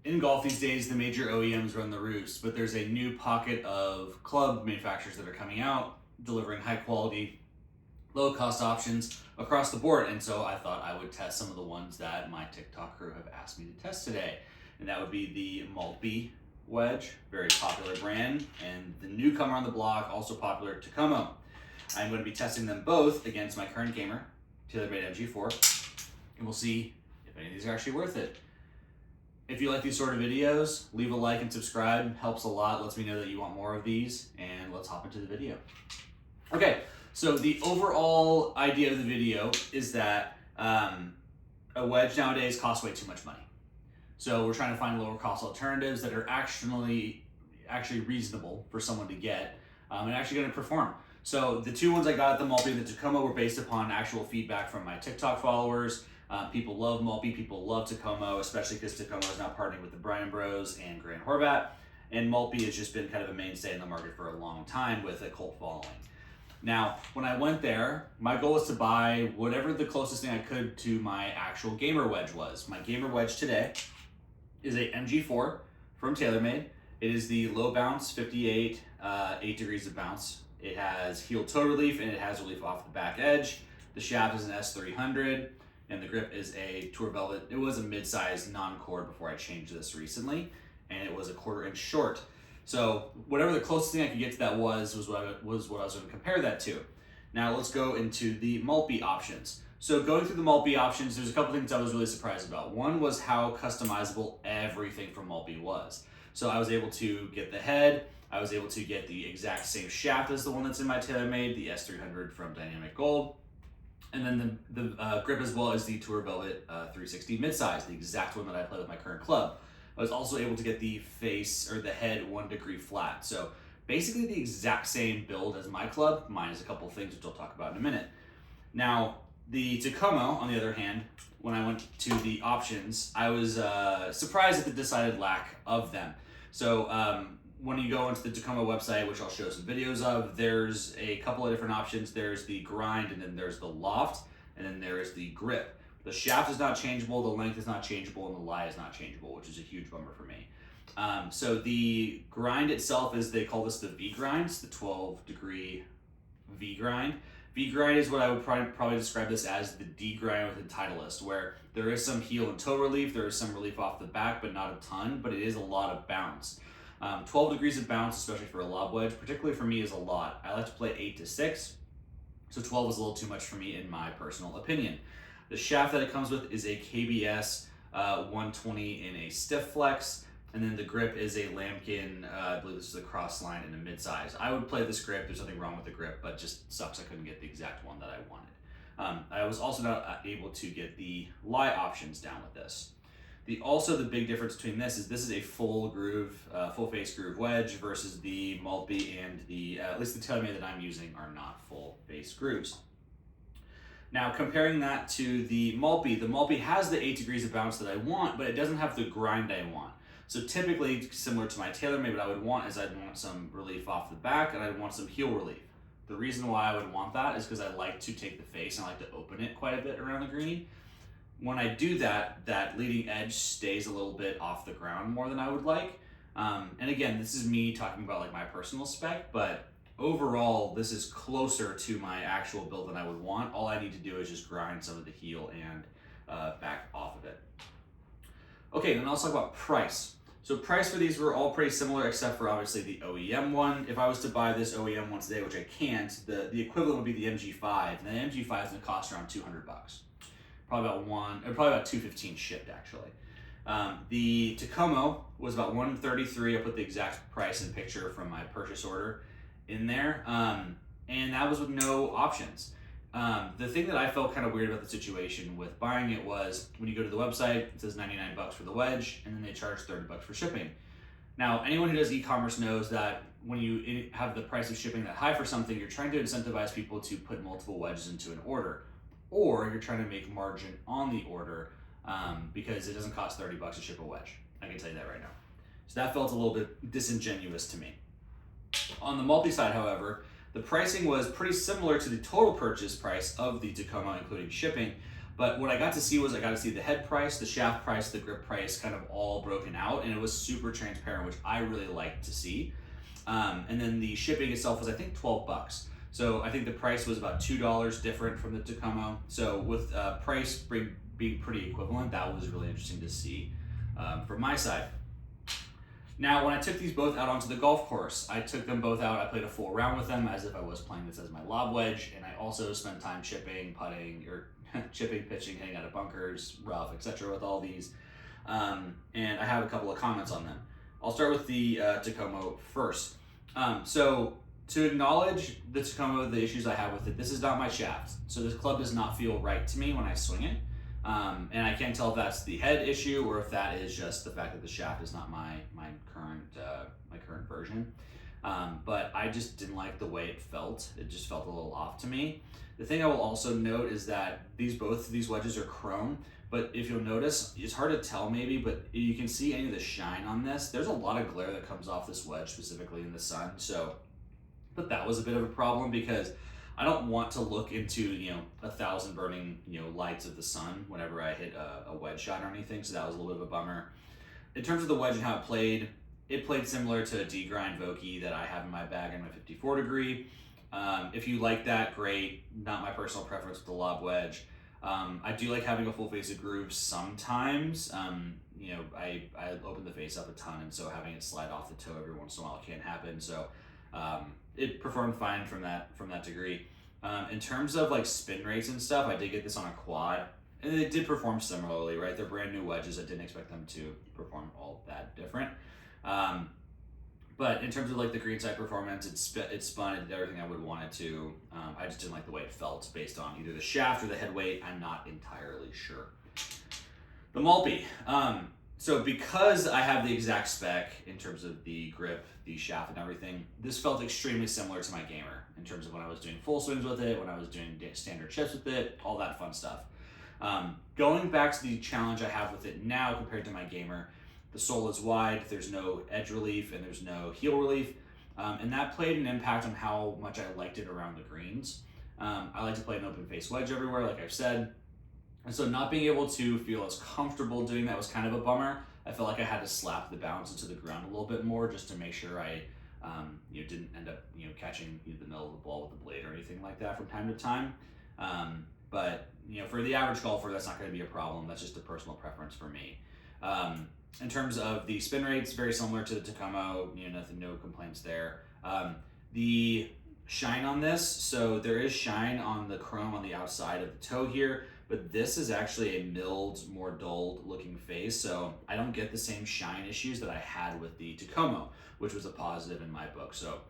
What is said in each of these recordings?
in golf these days, the major OEMs run the roost, but there's a new pocket of club manufacturers that are coming out, delivering high quality, low cost options across the board. And so I thought I would test some of the ones that my TikTok crew have asked me to test today. And that would be the Maltby Wedge, very popular brand, and the newcomer on the block, also popular, Takomo. I'm going to be testing them both against my current gamer, TaylorMade MG4, and we'll see if any of these are actually worth it. If you like these sort of videos, leave a like and subscribe. Helps a lot, lets me know that you want more of these, and let's hop into the video. Okay, so the overall idea of the video is that a wedge nowadays costs way too much money. So we're trying to find lower cost alternatives that are actually reasonable for someone to get and actually going to perform. So the two ones I got at the Maltby and the Takomo were based upon actual feedback from my TikTok followers. People love Maltby, people love Takomo, especially because Takomo is now partnering with the Bryan Bros and Grant Horvat. And Maltby has just been kind of a mainstay in the market for a long time with a cult following. Now, when I went there, my goal was to buy whatever the closest thing I could to my actual gamer wedge was. My gamer wedge today is a MG4 from TaylorMade. It is the low bounce 58, 8 degrees of bounce. It has heel toe relief and it has relief off the back edge. The shaft is an S300 and the grip is a Tour Velvet. It was a mid-size non-cord before I changed this recently, and it was a 1/4 inch short. So whatever the closest thing I could get to that was what I was going to compare that to. Now let's go into the Maltby options. So going through the Maltby options, there's a couple things I was really surprised about. One was how customizable everything from Maltby was. So I was able to get the head, I was able to get the exact same shaft as the one that's in my TaylorMade, the S300 from Dynamic Gold, and then the grip as well as the Tour Velvet 360 midsize, the exact one that I play with my current club. I was also able to get the face or the head 1 degree flat. So basically the exact same build as my club, minus a couple things which I'll talk about in a minute. Now, the Takomo, on the other hand, when I went to the options, I was surprised at the decided lack of them. So when you go into the Takomo website, which I'll show some videos of, there's a couple of different options. There's the grind, and then there's the loft, and then there is the grip. The shaft is not changeable, the length is not changeable, and the lie is not changeable, which is a huge bummer for me. So the grind itself is, they call this the V grind, it's the 12 degree V grind. V grind is what I would probably describe this as the D grind within Titleist, where there is some heel and toe relief, there is some relief off the back, but not a ton, but it is a lot of bounce. 12 degrees of bounce, especially for a lob wedge, particularly for me, is a lot. I like to play 8 to 6, so 12 is a little too much for me in my personal opinion. The shaft that it comes with is a KBS 120 in a stiff flex, and then the grip is a Lambkin, I believe this is a cross line in a mid-size. I would play this grip, there's nothing wrong with the grip, but just sucks I couldn't get the exact one that I wanted. I was also not able to get the lie options down with this. The big difference between this is a full groove, full face groove wedge versus the Maltby and the, at least the TaylorMade that I'm using are not full face grooves. Now comparing that to the Maltby has the 8 degrees of bounce that I want, but it doesn't have the grind I want. So typically, similar to my TaylorMade, what I would want is I'd want some relief off the back and I'd want some heel relief. The reason why I would want that is because I like to take the face and I like to open it quite a bit around the green. When I do that, that leading edge stays a little bit off the ground more than I would like. And again, this is me talking about like my personal spec, but overall, this is closer to my actual build than I would want. All I need to do is just grind some of the heel and back off of it. Okay, then I'll talk about price. So price for these were all pretty similar except for obviously the OEM one. If I was to buy this OEM one today, which I can't, the equivalent would be the MG5, and the MG5 is gonna cost around $200. Probably about $215 shipped actually. The Takomo was about $133. I put the exact price and picture from my purchase order in there, and that was with no options. The thing that I felt kind of weird about the situation with buying it was when you go to the website, it says $99 for the wedge, and then they charge $30 for shipping. Now, anyone who does e-commerce knows that when you have the price of shipping that high for something, you're trying to incentivize people to put multiple wedges into an order, or you're trying to make margin on the order because it doesn't cost $30 to ship a wedge. I can tell you that right now. So that felt a little bit disingenuous to me. On the Maltby side, however, the pricing was pretty similar to the total purchase price of the Takomo, including shipping, But what I got to see was I got to see the head price, the shaft price, the grip price kind of all broken out, and it was super transparent, which I really liked to see. And then the shipping itself was, I think, $12. So I think the price was about $2 different from the Takomo. So with price being pretty equivalent, that was really interesting to see from my side. Now, when I took these both out onto the golf course, I took them both out. I played a full round with them as if I was playing this as my lob wedge, and I also spent time chipping, putting, or chipping, pitching, hitting out of bunkers, rough, etc. with all these. And I have a couple of comments on them. I'll start with the Takomo first. So to acknowledge the Takomo, the issues I have with it, this is not my shaft. So this club does not feel right to me when I swing it. And I can't tell if that's the head issue or if that is just the fact that the shaft is not my current version. But I just didn't like the way it felt. It just felt a little off to me. The thing I will also note is that both of these wedges are chrome, but if you'll notice, it's hard to tell maybe, but you can see any of the shine on this. There's a lot of glare that comes off this wedge, specifically in the sun. So, but that was a bit of a problem because I don't want to look into 1,000 burning lights of the sun whenever I hit a wedge shot or anything. So that was a little bit of a bummer. In terms of the wedge and how it played similar to a D-grind Vokey that I have in my bag in my 54 degree. If you like that, great. Not my personal preference with the lob wedge. I do like having a full face of grooves sometimes. I open the face up a ton, and so having it slide off the toe every once in a while can happen. So it performed fine from that degree. In terms of like spin rates and stuff, I did get this on a quad, and it did perform similarly, right? They're brand new wedges. I didn't expect them to perform all that different. But in terms of like the greenside performance, it spun, it did everything I would want it to. I just didn't like the way it felt based on either the shaft or the head weight. I'm not entirely sure. The Maltby. So because I have the exact spec in terms of the grip, the shaft, and everything, this felt extremely similar to my gamer in terms of when I was doing full swings with it, when I was doing standard chips with it, all that fun stuff. Going back to the challenge I have with it now compared to my gamer, the sole is wide, there's no edge relief, and there's no heel relief, and that played an impact on how much I liked it around the greens. I like to play an open face wedge everywhere, like I've said, and so not being able to feel as comfortable doing that was kind of a bummer. I felt like I had to slap the bounce into the ground a little bit more just to make sure I didn't end up catching the middle of the ball with the blade or anything like that from time to time. But for the average golfer, that's not going to be a problem. That's just a personal preference for me. In terms of the spin rates, very similar to the Takomo, no complaints there. The shine on this, so there is shine on the chrome on the outside of the toe here, but this is actually a milled, more dulled looking face, so I don't get the same shine issues that I had with the Takomo, which was a positive in my book, so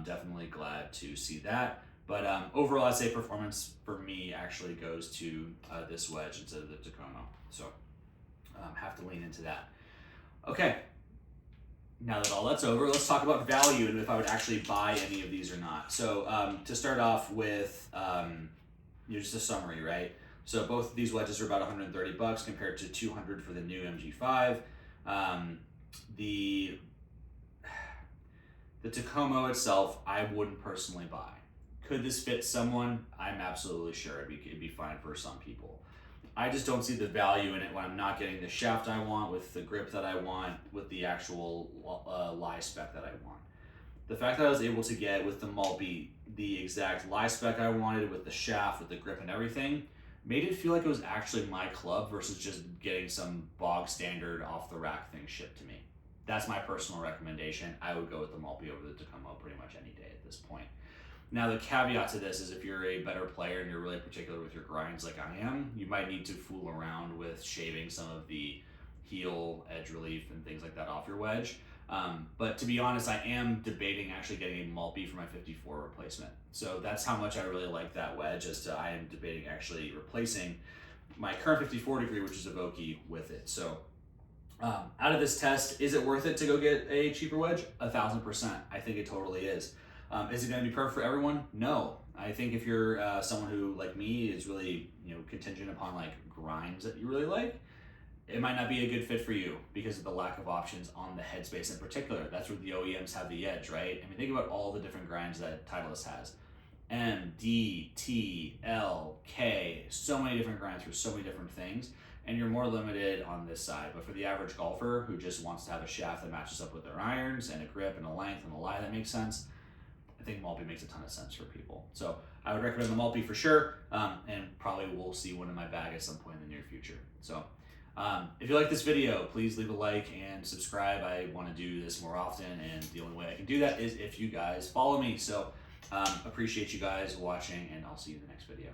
definitely glad to see that. But overall, I'd say performance for me actually goes to this wedge instead of the Takomo, so have to lean into that. Okay, now that all that's over, let's talk about value and if I would actually buy any of these or not. So to start off with, just a summary, right? So both of these wedges are about $130 compared to $200 for the new MG5. The Takomo itself, I wouldn't personally buy. Could this fit someone? I'm absolutely sure it'd be fine for some people. I just don't see the value in it when I'm not getting the shaft I want, with the grip that I want, with the actual lie spec that I want. The fact that I was able to get with the Maltby the exact lie spec I wanted with the shaft, with the grip and everything, made it feel like it was actually my club versus just getting some bog standard off the rack thing shipped to me. That's my personal recommendation. I would go with the Maltby over the Takomo pretty much any day at this point. Now the caveat to this is if you're a better player and you're really particular with your grinds like I am, you might need to fool around with shaving some of the heel, edge relief, and things like that off your wedge. But to be honest, I am debating actually getting a Maltby for my 54 replacement. So that's how much I really like that wedge, as to I am debating actually replacing my current 54 degree, which is a Vokey, with it. So out of this test, is it worth it to go get a cheaper wedge? 1,000%. I think it totally is. Is it going to be perfect for everyone? No. I think if you're someone who, like me, is really contingent upon like grinds that you really like, it might not be a good fit for you because of the lack of options on the headspace in particular. That's where the OEMs have the edge, right? I mean, think about all the different grinds that Titleist has. M, D, T, L, K, so many different grinds for so many different things, and you're more limited on this side. But for the average golfer who just wants to have a shaft that matches up with their irons and a grip and a length and a lie that makes sense, I think Maltby makes a ton of sense for people. So I would recommend the Maltby for sure, and probably we'll see one in my bag at some point in the near future. So if you like this video, please leave a like and subscribe. I want to do this more often, and the only way I can do that is if you guys follow me. So appreciate you guys watching, and I'll see you in the next video.